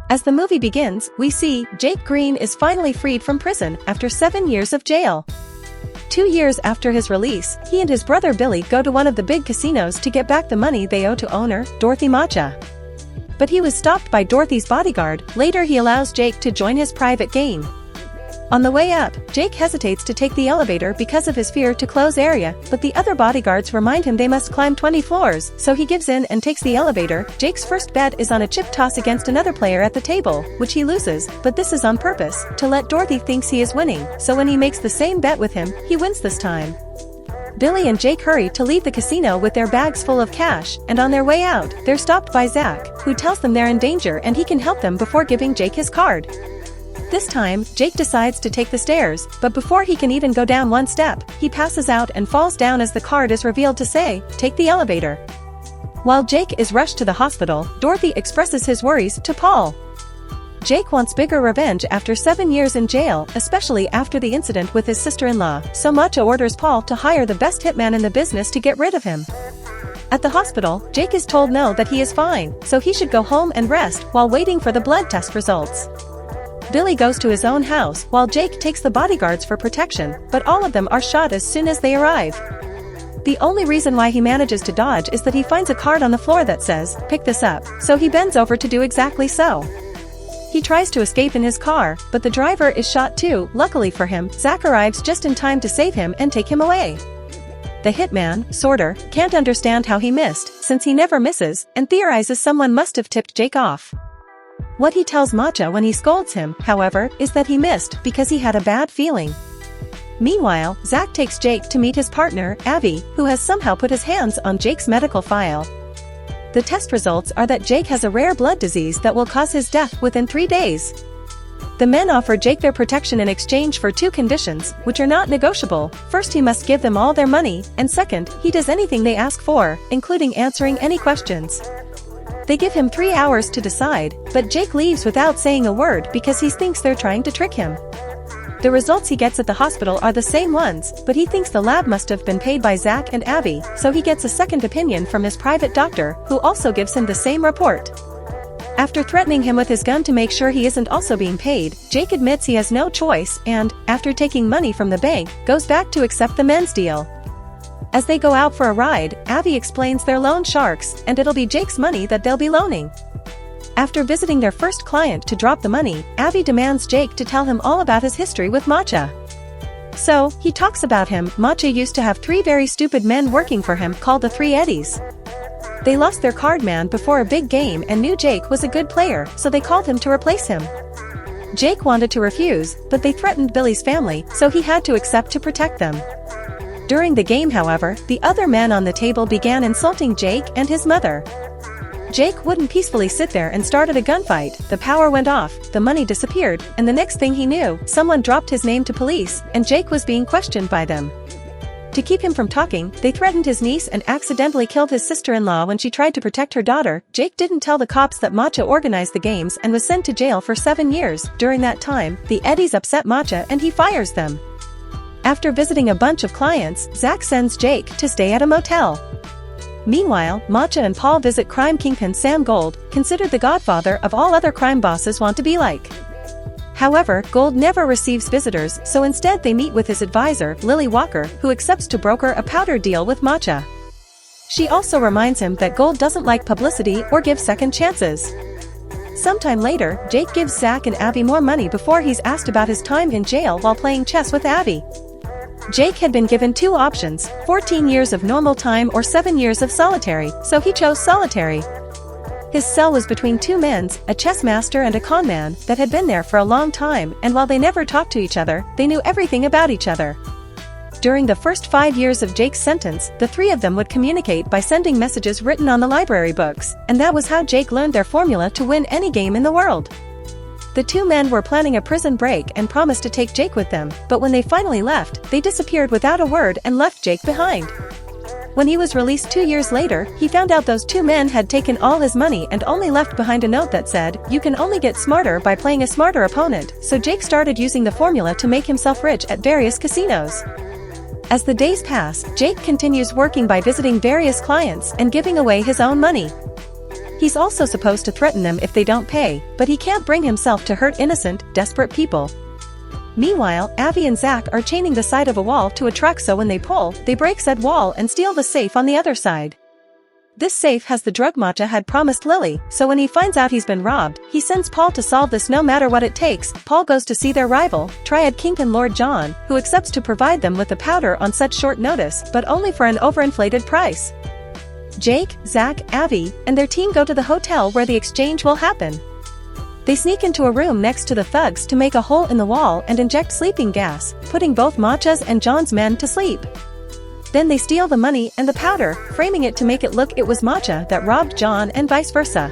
As the movie begins, we see Jake Green is finally freed from prison after 7 years of jail. 2 years after his release, he and his brother Billy go to one of the big casinos to get back the money they owe to owner, Dorothy Matcha. But he was stopped by Dorothy's bodyguard. Later he allows Jake to join his private game. On the way up, Jake hesitates to take the elevator because of his fear to close area, but the other bodyguards remind him they must climb 20 floors, so he gives in and takes the elevator. Jake's first bet is on a chip toss against another player at the table, which he loses, but this is on purpose, to let Dorothy think he is winning, so when he makes the same bet with him, he wins this time. Billy and Jake hurry to leave the casino with their bags full of cash, and on their way out, they're stopped by Zach, who tells them they're in danger and he can help them before giving Jake his card. This time, Jake decides to take the stairs, but before he can even go down one step, he passes out and falls down as the card is revealed to say, "Take the elevator." While Jake is rushed to the hospital, Dorothy expresses his worries to Paul. Jake wants bigger revenge after 7 years in jail, especially after the incident with his sister-in-law, so Matcha orders Paul to hire the best hitman in the business to get rid of him. At the hospital, Jake is told no, that he is fine, so he should go home and rest while waiting for the blood test results. Billy goes to his own house while Jake takes the bodyguards for protection, but all of them are shot as soon as they arrive. The only reason why he manages to dodge is that he finds a card on the floor that says, "Pick this up," so he bends over to do exactly so. He tries to escape in his car, but the driver is shot too. Luckily for him, Zach arrives just in time to save him and take him away. The hitman, Sorter, can't understand how he missed, since he never misses, and theorizes someone must have tipped Jake off. What he tells Matcha when he scolds him, however, is that he missed because he had a bad feeling. Meanwhile, Zach takes Jake to meet his partner, Avi, who has somehow put his hands on Jake's medical file. The test results are that Jake has a rare blood disease that will cause his death within 3 days. The men offer Jake their protection in exchange for 2 conditions, which are not negotiable. First, he must give them all their money, and second, he does anything they ask for, including answering any questions. They give him 3 hours to decide, but Jake leaves without saying a word because he thinks they're trying to trick him. The results he gets at the hospital are the same ones, but he thinks the lab must have been paid by Zach and Abby, so he gets a second opinion from his private doctor, who also gives him the same report. After threatening him with his gun to make sure he isn't also being paid, Jake admits he has no choice and, after taking money from the bank, goes back to accept the men's deal. As they go out for a ride, Abby explains they're loan sharks, and it'll be Jake's money that they'll be loaning. After visiting their first client to drop the money, Abby demands Jake to tell him all about his history with Matcha. So, he talks about him. Matcha used to have 3 very stupid men working for him called the 3 Eddies. They lost their card man before a big game and knew Jake was a good player, so they called him to replace him. Jake wanted to refuse, but they threatened Billy's family, so he had to accept to protect them. During the game, however, the other men on the table began insulting Jake and his mother. Jake wouldn't peacefully sit there and started a gunfight. The power went off, the money disappeared, and the next thing he knew, someone dropped his name to police, and Jake was being questioned by them. To keep him from talking, they threatened his niece and accidentally killed his sister-in-law when she tried to protect her daughter. Jake didn't tell the cops that Matcha organized the games and was sent to jail for 7 years. During that time, the Eddies upset Matcha and he fires them. After visiting a bunch of clients, Zach sends Jake to stay at a motel. Meanwhile, Matcha and Paul visit crime kingpin Sam Gold, considered the godfather of all other crime bosses want to be like. However, Gold never receives visitors, so instead they meet with his advisor, Lily Walker, who accepts to broker a powder deal with Matcha. She also reminds him that Gold doesn't like publicity or give second chances. Sometime later, Jake gives Zach and Abby more money before he's asked about his time in jail while playing chess with Abby. Jake had been given 2 options, 14 years of normal time or 7 years of solitary, so he chose solitary. His cell was between 2 men, a chess master and a con man, that had been there for a long time, and while they never talked to each other, they knew everything about each other. During the first 5 years of Jake's sentence, the 3 of them would communicate by sending messages written on the library books, and that was how Jake learned their formula to win any game in the world. The 2 men were planning a prison break and promised to take Jake with them, but when they finally left, they disappeared without a word and left Jake behind. When he was released 2 years later, he found out those 2 men had taken all his money and only left behind a note that said, "You can only get smarter by playing a smarter opponent," so Jake started using the formula to make himself rich at various casinos. As the days pass, Jake continues working by visiting various clients and giving away his own money. He's also supposed to threaten them if they don't pay, but he can't bring himself to hurt innocent, desperate people. Meanwhile, Avi and Zach are chaining the side of a wall to a truck, so when they pull, they break said wall and steal the safe on the other side. This safe has the drug Matcha had promised Lily, so when he finds out he's been robbed, he sends Paul to solve this no matter what it takes. Paul goes to see their rival, Triad Kingpin Lord John, who accepts to provide them with the powder on such short notice, but only for an overinflated price. Jake, Zach, Avi, and their team go to the hotel where the exchange will happen. They sneak into a room next to the thugs to make a hole in the wall and inject sleeping gas, putting both Matcha's and John's men to sleep. Then they steal the money and the powder, framing it to make it look it was Matcha that robbed John and vice versa.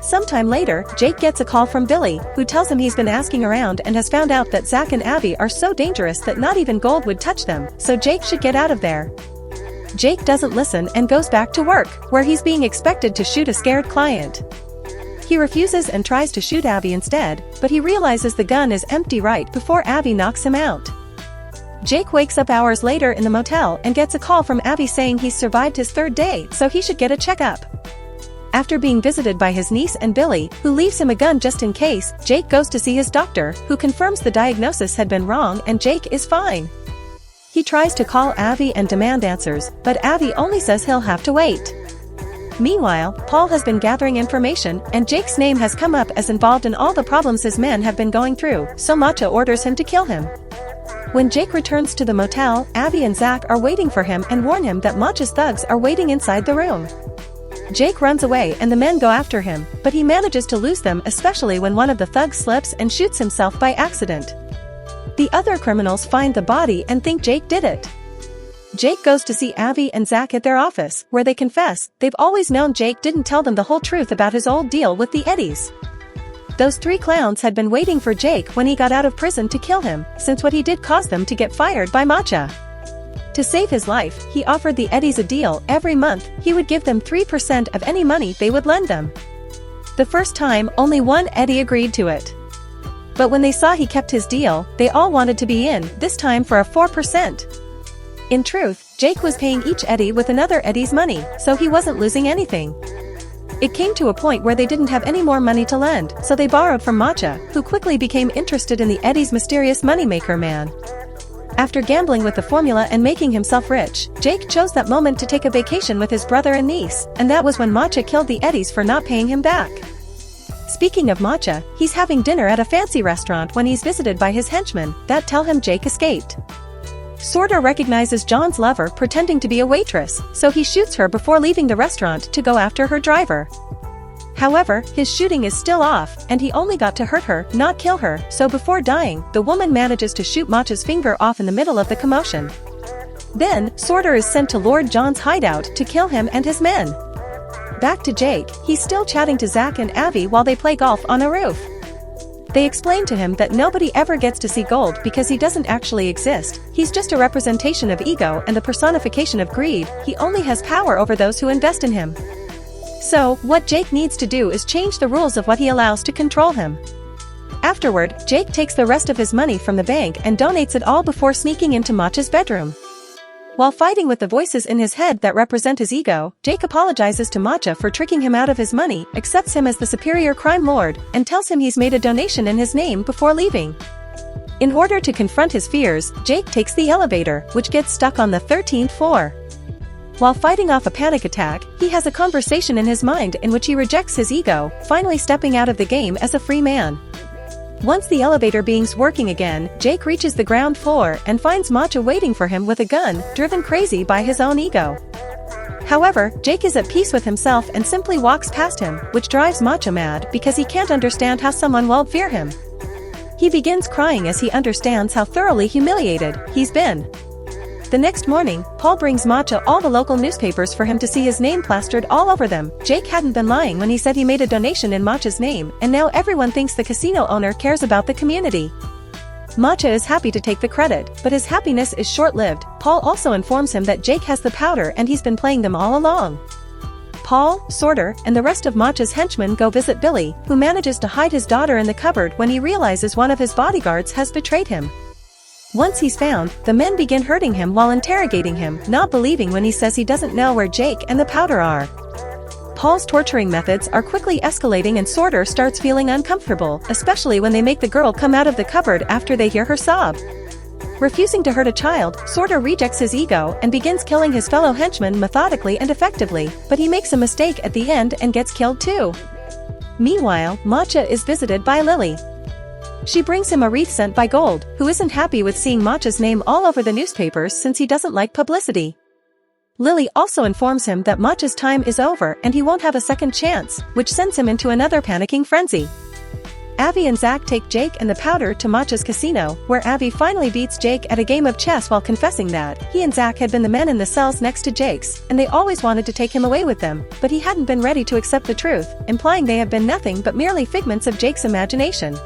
Sometime later, Jake gets a call from Billy, who tells him he's been asking around and has found out that Zach and Avi are so dangerous that not even gold would touch them, so Jake should get out of there. Jake doesn't listen and goes back to work, where he's being expected to shoot a scared client. He refuses and tries to shoot Avi instead, but he realizes the gun is empty right before Avi knocks him out. Jake wakes up hours later in the motel and gets a call from Avi saying he's survived his third day, so he should get a checkup. After being visited by his niece and Billy, who leaves him a gun just in case, Jake goes to see his doctor, who confirms the diagnosis had been wrong and Jake is fine. He tries to call Avi and demand answers, but Avi only says he'll have to wait. Meanwhile, Paul has been gathering information, and Jake's name has come up as involved in all the problems his men have been going through, so Matcha orders him to kill him. When Jake returns to the motel, Avi and Zach are waiting for him and warn him that Matcha's thugs are waiting inside the room. Jake runs away and the men go after him, but he manages to lose them, especially when one of the thugs slips and shoots himself by accident. The other criminals find the body and think Jake did it. Jake goes to see Avi and Zach at their office, where they confess they've always known Jake didn't tell them the whole truth about his old deal with the Eddies. Those three clowns had been waiting for Jake when he got out of prison to kill him, since what he did caused them to get fired by Matcha. To save his life, he offered the Eddies a deal. Every month, he would give them 3% of any money they would lend them. The first time, only one Eddie agreed to it. But when they saw he kept his deal, they all wanted to be in, this time for a 4%. In truth, Jake was paying each Eddie with another Eddie's money, so he wasn't losing anything. It came to a point where they didn't have any more money to lend, so they borrowed from Matcha, who quickly became interested in the Eddie's mysterious moneymaker man. After gambling with the formula and making himself rich, Jake chose that moment to take a vacation with his brother and niece, and that was when Matcha killed the Eddies for not paying him back. Speaking of Matcha, he's having dinner at a fancy restaurant when he's visited by his henchmen that tell him Jake escaped. Sorter recognizes John's lover pretending to be a waitress, so he shoots her before leaving the restaurant to go after her driver. However, his shooting is still off, and he only got to hurt her, not kill her, so before dying, the woman manages to shoot Matcha's finger off in the middle of the commotion. Then, Sorter is sent to Lord John's hideout to kill him and his men. Back to Jake, he's still chatting to Zach and Avi while they play golf on a roof. They explain to him that nobody ever gets to see gold because he doesn't actually exist, he's just a representation of ego and the personification of greed, he only has power over those who invest in him. So, what Jake needs to do is change the rules of what he allows to control him. Afterward, Jake takes the rest of his money from the bank and donates it all before sneaking into Matcha's bedroom. While fighting with the voices in his head that represent his ego, Jake apologizes to Matcha for tricking him out of his money, accepts him as the superior crime lord, and tells him he's made a donation in his name before leaving. In order to confront his fears, Jake takes the elevator, which gets stuck on the 13th floor. While fighting off a panic attack, he has a conversation in his mind in which he rejects his ego, finally stepping out of the game as a free man. Once the elevator begins working again, Jake reaches the ground floor and finds Matcha waiting for him with a gun, driven crazy by his own ego. However, Jake is at peace with himself and simply walks past him, which drives Matcha mad because he can't understand how someone will fear him. He begins crying as he understands how thoroughly humiliated he's been. The next morning, Paul brings Matcha all the local newspapers for him to see his name plastered all over them. Jake hadn't been lying when he said he made a donation in Matcha's name, and now everyone thinks the casino owner cares about the community. Matcha is happy to take the credit, but his happiness is short-lived. Paul also informs him that Jake has the powder and he's been playing them all along. Paul, Sorter, and the rest of Matcha's henchmen go visit Billy, who manages to hide his daughter in the cupboard when he realizes one of his bodyguards has betrayed him. Once he's found, the men begin hurting him while interrogating him, not believing when he says he doesn't know where Jake and the powder are. Paul's torturing methods are quickly escalating and Sorter starts feeling uncomfortable, especially when they make the girl come out of the cupboard after they hear her sob. Refusing to hurt a child, Sorter rejects his ego and begins killing his fellow henchmen methodically and effectively, but he makes a mistake at the end and gets killed too. Meanwhile, Matcha is visited by Lily. She brings him a wreath sent by Gold, who isn't happy with seeing Matcha's name all over the newspapers since he doesn't like publicity. Lily also informs him that Matcha's time is over and he won't have a second chance, which sends him into another panicking frenzy. Avi and Zach take Jake and the powder to Matcha's casino, where Avi finally beats Jake at a game of chess while confessing that he and Zach had been the men in the cells next to Jake's, and they always wanted to take him away with them, but he hadn't been ready to accept the truth, implying they have been nothing but merely figments of Jake's imagination.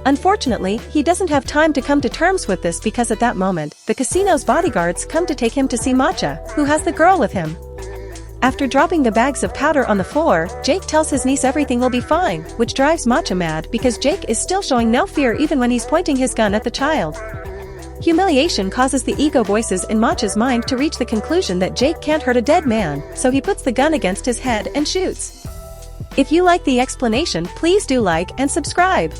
Unfortunately, he doesn't have time to come to terms with this because at that moment, the casino's bodyguards come to take him to see Matcha, who has the girl with him. After dropping the bags of powder on the floor, Jake tells his niece everything will be fine, which drives Matcha mad because Jake is still showing no fear even when he's pointing his gun at the child. Humiliation causes the ego voices in Matcha's mind to reach the conclusion that Jake can't hurt a dead man, so he puts the gun against his head and shoots. If you like the explanation, please do like and subscribe.